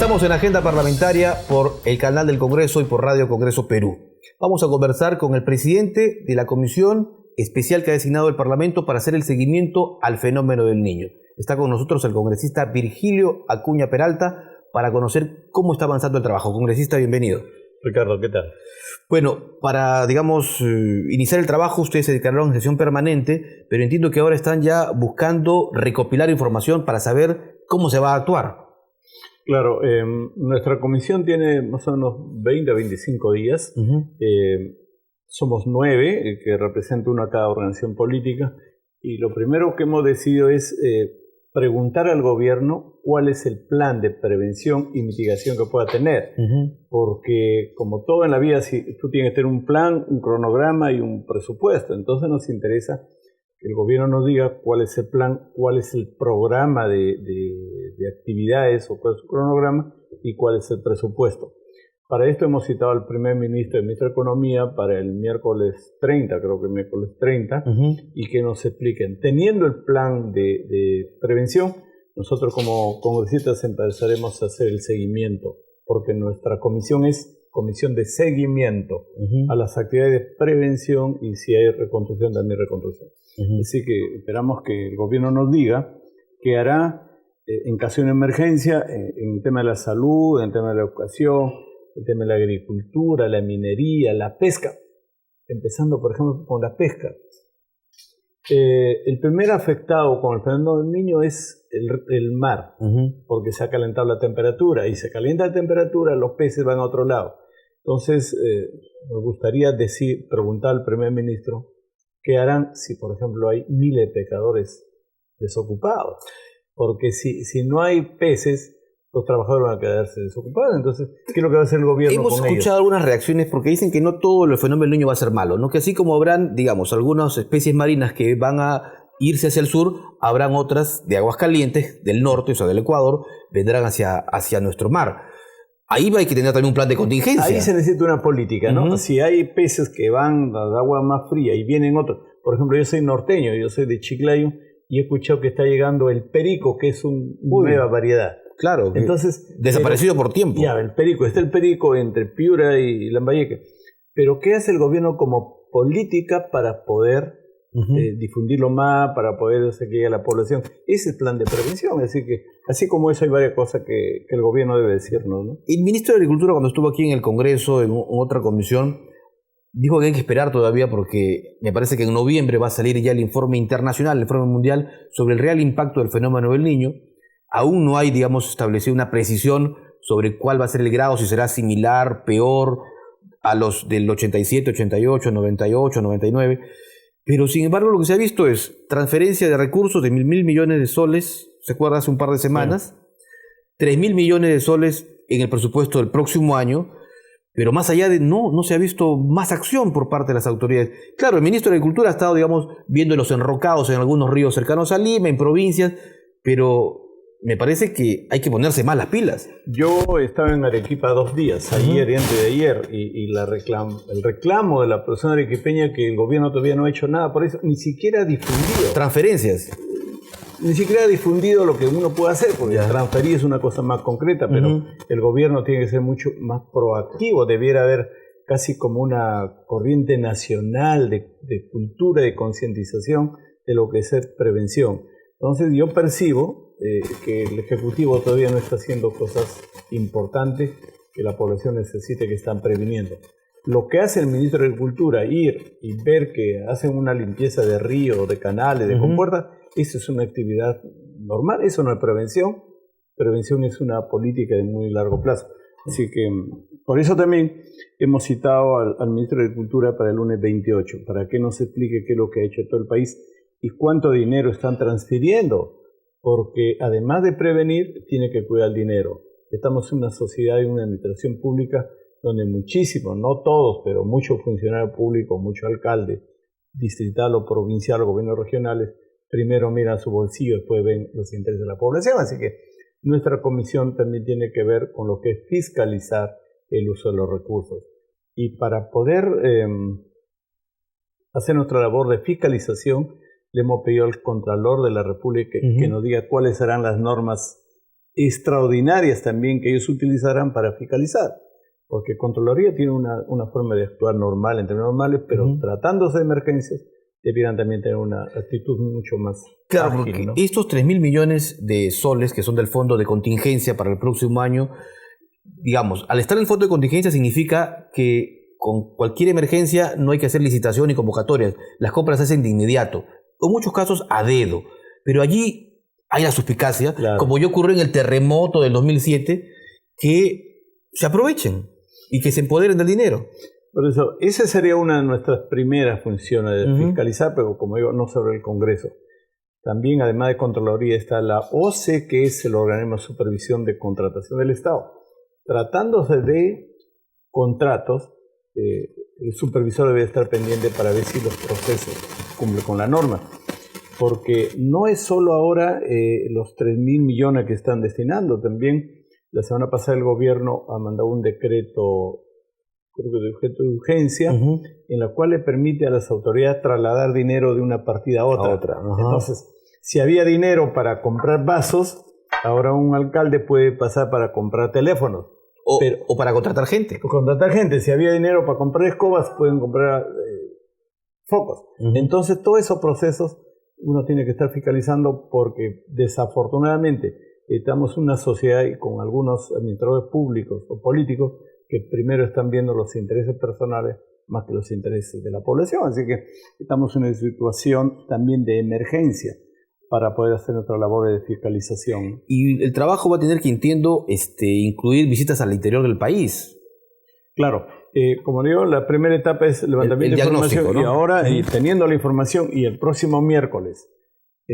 Estamos en Agenda Parlamentaria por el canal del Congreso y por Radio Congreso Perú. Vamos a conversar con el presidente de la comisión especial que ha designado el Parlamento para hacer el seguimiento al fenómeno del Niño. Está con nosotros el congresista Virgilio Acuña Peralta para conocer cómo está avanzando el trabajo. Congresista, bienvenido. Ricardo, ¿qué tal? Bueno, para, iniciar el trabajo, ustedes se declararon en sesión permanente, pero entiendo que ahora están ya buscando recopilar información para saber cómo se va a actuar. Claro, nuestra comisión tiene más o menos 20 a 25 días. Somos 9, que representa uno a cada organización política, y lo primero que hemos decidido es preguntar al gobierno cuál es el plan de prevención y mitigación que pueda tener. Porque como todo en la vida, si tú tienes que tener un plan, un cronograma y un presupuesto. Entonces nos interesa que el gobierno nos diga cuál es el plan, cuál es el programa de actividades o cuál es su cronograma y cuál es el presupuesto. Para esto hemos citado al primer ministro y ministro de Economía para el miércoles 30, creo que miércoles 30, y que nos expliquen. Teniendo el plan de prevención, nosotros como congresistas empezaremos a hacer el seguimiento, porque nuestra comisión es comisión de seguimiento a las actividades de prevención y si hay reconstrucción, también reconstrucción. Así que esperamos que el gobierno nos diga qué hará en caso de una emergencia, en el tema de la salud, en el tema de la educación, el tema de la agricultura, la minería, la pesca, empezando por ejemplo con la pesca. El primer afectado con el fenómeno del Niño es el mar, porque se ha calentado la temperatura, y se calienta la temperatura, los peces van a otro lado. Entonces, me gustaría preguntar al primer ministro qué harán si, por ejemplo, hay miles de pescadores desocupados. Porque si no hay peces, los trabajadores van a quedarse desocupados. Entonces, ¿qué es lo que va a hacer el gobierno con ellos? Hemos escuchado algunas reacciones porque dicen que no todo el fenómeno del Niño va a ser malo, ¿no? Que así como habrán, algunas especies marinas que van a irse hacia el sur, habrán otras de aguas calientes, del norte, o sea, del Ecuador, vendrán hacia nuestro mar. Ahí hay que tener también un plan de contingencia. Ahí se necesita una política, ¿no? Si hay peces que van al agua más fría y vienen otros. Por ejemplo, yo soy norteño, yo soy de Chiclayo, y he escuchado que está llegando el perico, que es una nueva variedad. Claro, entonces desaparecido por tiempo. Ya, el perico, está el perico entre Piura y Lambayeque. Pero ¿qué hace el gobierno como política para poder difundirlo más, para poder hacer que llegue a la población? Ese es el plan de prevención. Así como eso hay varias cosas que el gobierno debe decirnos, ¿no? El ministro de Agricultura, cuando estuvo aquí en el Congreso, en otra comisión, dijo que hay que esperar todavía porque me parece que en noviembre va a salir ya el informe internacional, el informe mundial sobre el real impacto del fenómeno del Niño. Aún no hay, establecido una precisión sobre cuál va a ser el grado, si será similar, peor a los del 87, 88, 98, 99. Pero sin embargo lo que se ha visto es transferencia de recursos de 1.000 millones de soles, ¿se acuerda? Hace un par de semanas. 3.000 millones de soles en el presupuesto del próximo año. Pero más allá de no se ha visto más acción por parte de las autoridades. Claro, el ministro de Agricultura ha estado, viendo los enrocados en algunos ríos cercanos a Lima, en provincias, pero me parece que hay que ponerse más las pilas. Yo estaba en Arequipa 2 días, ayer y antes de ayer, y el reclamo de la persona arequipeña que el gobierno todavía no ha hecho nada por eso, ni siquiera ha difundido. Transferencias. Ni siquiera ha difundido lo que uno puede hacer, porque transferir es una cosa más concreta, pero el gobierno tiene que ser mucho más proactivo. Debiera haber casi como una corriente nacional de cultura, de concientización de lo que es prevención. Entonces yo percibo que el Ejecutivo todavía no está haciendo cosas importantes que la población necesite, que están previniendo. Lo que hace el ministro de Agricultura, ir y ver que hacen una limpieza de ríos, de canales, de compuertas, eso es una actividad normal, eso no es prevención. Prevención es una política de muy largo plazo. Así que por eso también hemos citado al ministro de Agricultura para el lunes 28, para que nos explique qué es lo que ha hecho todo el país y cuánto dinero están transfiriendo, porque además de prevenir, tiene que cuidar el dinero. Estamos en una sociedad y una administración pública donde muchísimos, no todos, pero muchos funcionarios públicos, muchos alcaldes, distrital o provincial, gobiernos regionales, primero miran su bolsillo, después ven los intereses de la población. Así que nuestra comisión también tiene que ver con lo que es fiscalizar el uso de los recursos. Y para poder hacer nuestra labor de fiscalización, le hemos pedido al Contralor de la República que nos diga cuáles serán las normas extraordinarias también que ellos utilizarán para fiscalizar. Porque Contraloría tiene una forma de actuar normal, en términos normales, pero tratándose de emergencias, debieran también tener una actitud mucho más claro, ágil, porque ¿no? estos 3.000 millones de soles que son del fondo de contingencia para el próximo año, digamos, al estar en el fondo de contingencia significa que con cualquier emergencia no hay que hacer licitación ni convocatorias. Las compras se hacen de inmediato, en muchos casos a dedo. Pero allí hay la suspicacia, Claro. como ya ocurrió en el terremoto del 2007, que se aprovechen y que se empoderen del dinero. Por eso, esa sería una de nuestras primeras funciones, de fiscalizar, pero como digo, no sobre el Congreso. También, además de Contraloría, está la OCE, que es el organismo de supervisión de contratación del Estado. Tratándose de contratos, el supervisor debe estar pendiente para ver si los procesos cumplen con la norma. Porque no es solo ahora los 3.000 millones que están destinando, también la semana pasada el gobierno ha mandado un decreto, creo que de objeto de urgencia, en la cual le permite a las autoridades trasladar dinero de una partida a otra. Entonces, si había dinero para comprar vasos, ahora un alcalde puede pasar para comprar teléfonos. O para contratar gente. O contratar gente. Si había dinero para comprar escobas, pueden comprar focos. Entonces, todos esos procesos uno tiene que estar fiscalizando porque desafortunadamente estamos en una sociedad y con algunos administradores públicos o políticos que primero están viendo los intereses personales más que los intereses de la población. Así que estamos en una situación también de emergencia para poder hacer nuestra labor de fiscalización. Y el trabajo va a tener que, entiendo, incluir visitas al interior del país. Claro, como digo, la primera etapa es levantamiento de información, ¿no? Y ahora, teniendo la información, y el próximo miércoles,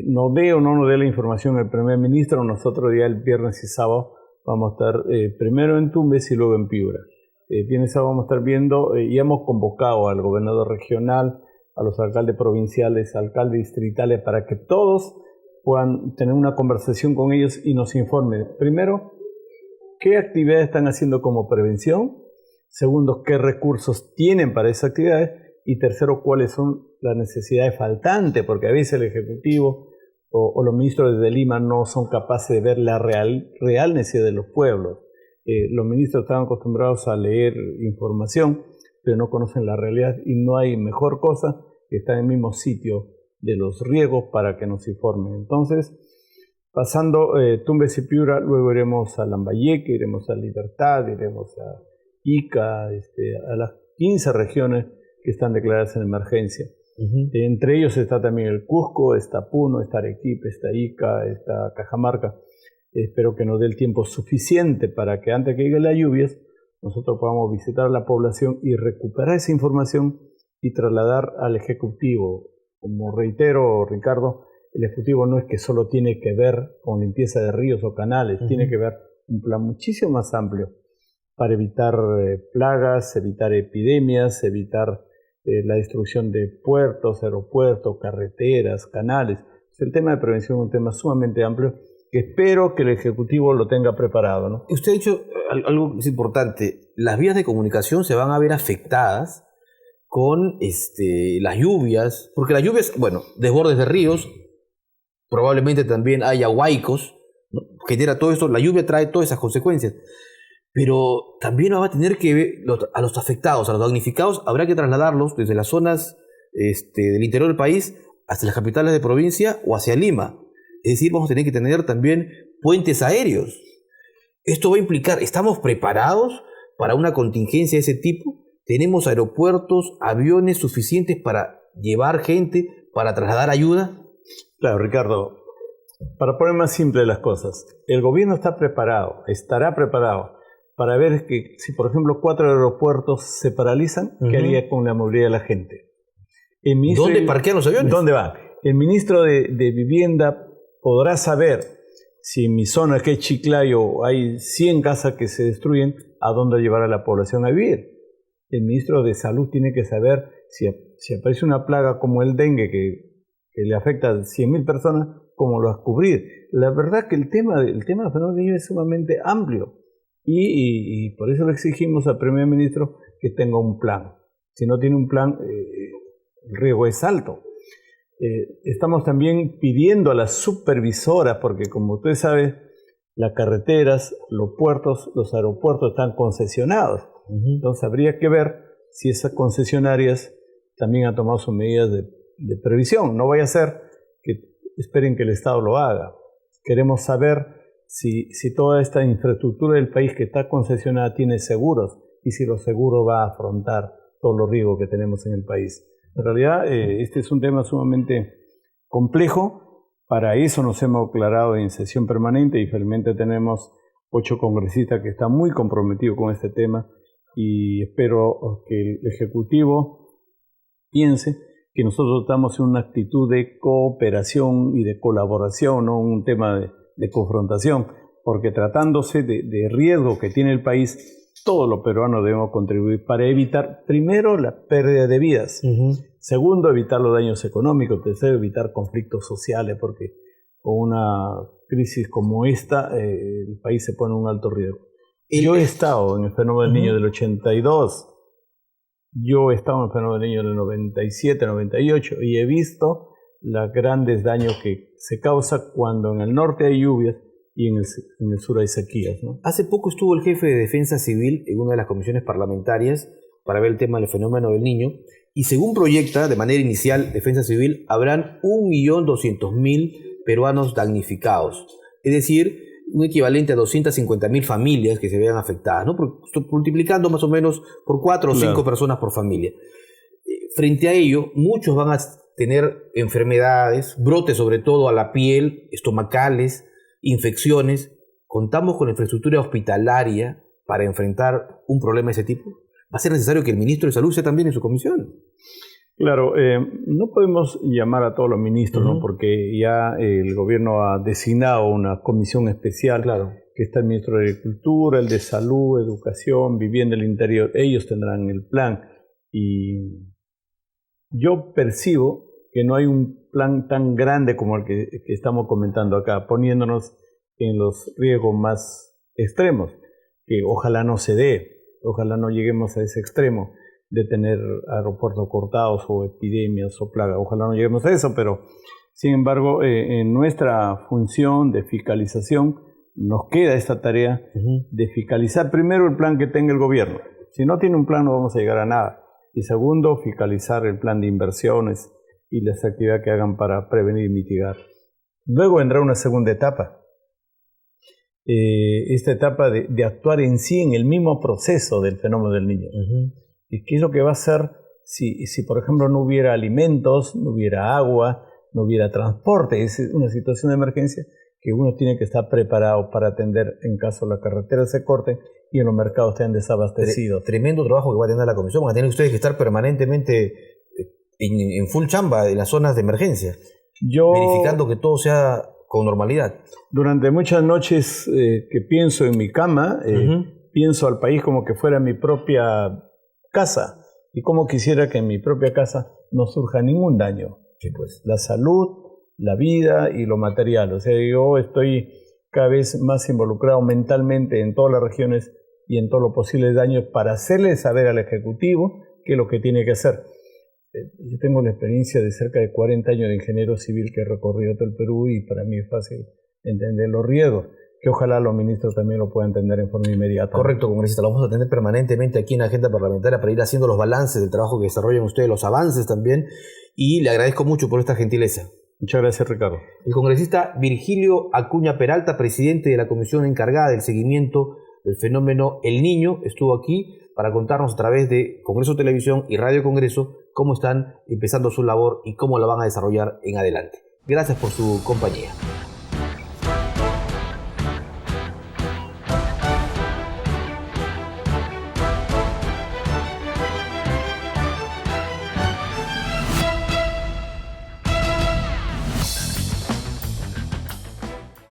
nos dé o no nos dé la información el primer ministro, nosotros ya el viernes y sábado vamos a estar primero en Tumbes y luego en Piura. Viernes y sábado vamos a estar viendo, y hemos convocado al gobernador regional, a los alcaldes provinciales, alcaldes distritales, para que todos puedan tener una conversación con ellos y nos informen. Primero, qué actividades están haciendo como prevención. Segundo, qué recursos tienen para esas actividades. Y tercero, cuáles son las necesidades faltantes, porque a veces el Ejecutivo o los ministros de Lima no son capaces de ver la real necesidad de los pueblos. Los ministros están acostumbrados a leer información, pero no conocen la realidad y no hay mejor cosa que estar en el mismo sitio de los riegos para que nos informen. Entonces, pasando Tumbes y Piura, luego iremos a Lambayeque, iremos a Libertad, iremos a Ica, a las 15 regiones que están declaradas en emergencia. Entre ellos está también el Cusco, está Puno, está Arequipa, está Ica, está Cajamarca. Espero que nos dé el tiempo suficiente para que antes que lleguen las lluvias nosotros podamos visitar a la población y recuperar esa información y trasladar al Ejecutivo. Como reitero, Ricardo, el Ejecutivo no es que solo tiene que ver con limpieza de ríos o canales, tiene que ver un plan muchísimo más amplio para evitar plagas, evitar epidemias, evitar la destrucción de puertos, aeropuertos, carreteras, canales. El tema de prevención es un tema sumamente amplio que espero que el Ejecutivo lo tenga preparado, ¿no? Usted ha dicho algo que es importante. Las vías de comunicación se van a ver afectadas con las lluvias, porque las lluvias, bueno, desbordes de ríos, probablemente también haya huaicos, ¿no? Genera todo esto, la lluvia trae todas esas consecuencias. Pero también va a tener que ver a los afectados, a los damnificados, habrá que trasladarlos desde las zonas del interior del país hasta las capitales de provincia o hacia Lima. Es decir, vamos a tener que tener también puentes aéreos. Esto va a implicar, ¿estamos preparados para una contingencia de ese tipo? ¿Tenemos aeropuertos, aviones suficientes para llevar gente, para trasladar ayuda? Claro, Ricardo, para poner más simple las cosas, el gobierno está preparado, estará preparado para ver que si, por ejemplo, 4 aeropuertos se paralizan, ¿qué haría con la movilidad de la gente? ¿Dónde parquean los aviones? ¿Dónde van? El ministro de Vivienda podrá saber si en mi zona, que es Chiclayo, hay 100 casas que se destruyen, a dónde llevar a la población a vivir. El ministro de Salud tiene que saber si aparece una plaga como el dengue que le afecta a 100.000 personas, cómo lo va a cubrir. La verdad que el tema de fenómeno de es sumamente amplio y por eso le exigimos al primer ministro que tenga un plan. Si no tiene un plan, el riesgo es alto. Estamos también pidiendo a las supervisoras, porque como usted sabe, las carreteras, los puertos, los aeropuertos están concesionados. Entonces habría que ver si esas concesionarias también han tomado sus medidas de previsión. No vaya a ser que esperen que el Estado lo haga. Queremos saber si toda esta infraestructura del país que está concesionada tiene seguros y si los seguros va a afrontar todos los riesgos que tenemos en el país. En realidad, este es un tema sumamente complejo. Para eso nos hemos declarado en sesión permanente y felizmente tenemos 8 congresistas que están muy comprometidos con este tema y espero que el Ejecutivo piense que nosotros estamos en una actitud de cooperación y de colaboración, no un tema de confrontación, porque tratándose de riesgo que tiene el país, todos los peruanos debemos contribuir para evitar, primero, la pérdida de vidas, segundo, evitar los daños económicos, tercero, evitar conflictos sociales, porque con una crisis como esta, el país se pone en un alto riesgo. Yo he estado en el fenómeno del niño del 82, yo he estado en el fenómeno del niño del 97, 98, y he visto los grandes daños que se causa cuando en el norte hay lluvias y en el sur hay sequías, ¿no? Hace poco estuvo el jefe de Defensa Civil en una de las comisiones parlamentarias para ver el tema del fenómeno del niño y según proyecta de manera inicial Defensa Civil habrán 1.200.000 peruanos damnificados, es decir, un equivalente a 250.000 familias que se vean afectadas, ¿no? Multiplicando más o menos por 4 o 5 personas por familia. Frente a ello, muchos van a tener enfermedades, brotes sobre todo a la piel, estomacales, infecciones. ¿Contamos con la infraestructura hospitalaria para enfrentar un problema de ese tipo? ¿Va a ser necesario que el ministro de Salud esté también en su comisión? Claro, no podemos llamar a todos los ministros, ¿no? Porque ya el gobierno ha designado una comisión especial, que está el ministro de Agricultura, el de Salud, Educación, Vivienda del Interior. Ellos tendrán el plan y yo percibo que no hay un plan tan grande como el que estamos comentando acá, poniéndonos en los riesgos más extremos, que ojalá no se dé, ojalá no lleguemos a ese extremo de tener aeropuertos cortados o epidemias o plagas, ojalá no lleguemos a eso, pero sin embargo en nuestra función de fiscalización nos queda esta tarea de fiscalizar primero el plan que tenga el gobierno. Si no tiene un plan no vamos a llegar a nada. Y segundo, fiscalizar el plan de inversiones y las actividades que hagan para prevenir y mitigar. Luego vendrá una segunda etapa. Esta etapa de actuar en sí en el mismo proceso del fenómeno del niño. ¿Y qué es lo que va a hacer si, por ejemplo, no hubiera alimentos, no hubiera agua, no hubiera transporte? Es una situación de emergencia que uno tiene que estar preparado para atender en caso las carreteras se corten y en los mercados estén desabastecidos. Tremendo trabajo que va a tener la comisión. Van a tener ustedes que estar permanentemente en full chamba en las zonas de emergencia, verificando que todo sea con normalidad. Durante muchas noches que pienso en mi cama, pienso al país como que fuera mi propia casa y como quisiera que en mi propia casa no surja ningún daño. Sí, pues. La salud, la vida y lo material. O sea, yo estoy cada vez más involucrado mentalmente en todas las regiones y en todos los posibles daños para hacerle saber al Ejecutivo qué es lo que tiene que hacer. Yo tengo la experiencia de cerca de 40 años de ingeniero civil que he recorrido todo el Perú y para mí es fácil entender los riesgos, que ojalá los ministros también lo puedan entender en forma inmediata. Correcto, congresista, lo vamos a tener permanentemente aquí en la agenda parlamentaria para ir haciendo los balances del trabajo que desarrollan ustedes, los avances también, y le agradezco mucho por esta gentileza. Muchas gracias, Ricardo. El congresista Virgilio Acuña Peralta, presidente de la comisión encargada del seguimiento del fenómeno El Niño, estuvo aquí para contarnos a través de Congreso Televisión y Radio Congreso cómo están empezando su labor y cómo la van a desarrollar en adelante. Gracias por su compañía.